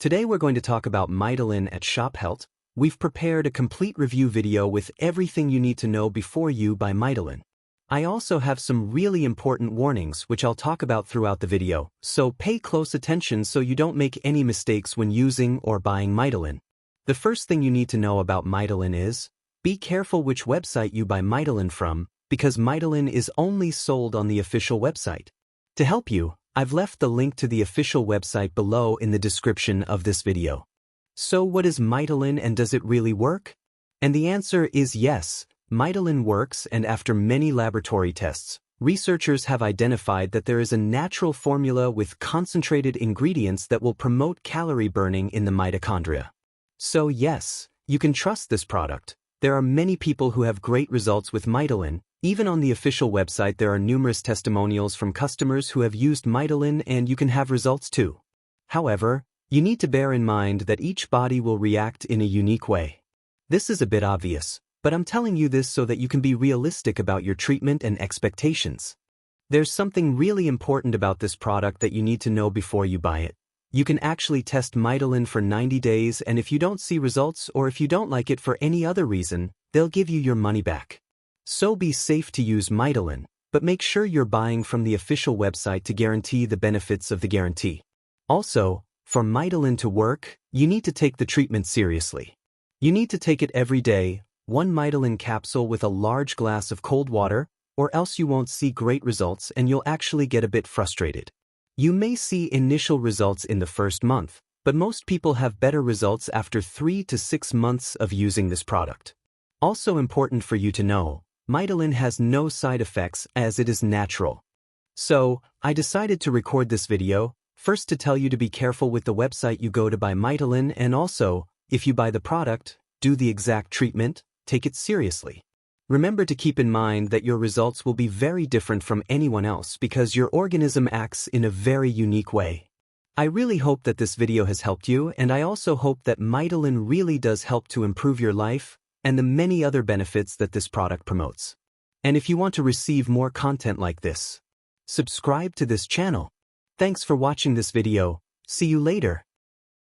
Today we're going to talk about Mitolyn at ShopHealth. We've prepared a complete review video with everything you need to know before you buy Mitolyn. I also have some really important warnings which I'll talk about throughout the video, so pay close attention so you don't make any mistakes when using or buying Mitolyn. The first thing you need to know about Mitolyn is, be careful which website you buy Mitolyn from, because Mitolyn is only sold on the official website. To help you, I've left the link to the official website below in the description of this video. So what is Mitolyn and does it really work? And the answer is yes, Mitolyn works, and after many laboratory tests, researchers have identified that there is a natural formula with concentrated ingredients that will promote calorie burning in the mitochondria. So yes, you can trust this product. There are many people who have great results with Mitolyn. Even on the official website there are numerous testimonials from customers who have used Mitolyn, and you can have results too. However, you need to bear in mind that each body will react in a unique way. This is a bit obvious, but I'm telling you this so that you can be realistic about your treatment and expectations. There's something really important about this product that you need to know before you buy it. You can actually test Mitolyn for 90 days, and if you don't see results or if you don't like it for any other reason, they'll give you your money back. So be safe to use Mitolyn, but make sure you're buying from the official website to guarantee the benefits of the guarantee. Also, for Mitolyn to work, you need to take the treatment seriously. You need to take it every day, one Mitolyn capsule with a large glass of cold water, or else you won't see great results and you'll actually get a bit frustrated. You may see initial results in the first month, but most people have better results after 3 to 6 months of using this product. Also important for you to know, Mitolyn has no side effects as it is natural. So, I decided to record this video, first to tell you to be careful with the website you go to buy Mitolyn, and also, if you buy the product, do the exact treatment, take it seriously. Remember to keep in mind that your results will be very different from anyone else because your organism acts in a very unique way. I really hope that this video has helped you, and I also hope that Mitolyn really does help to improve your life and the many other benefits that this product promotes. And if you want to receive more content like this, subscribe to this channel. Thanks for watching this video. See you later.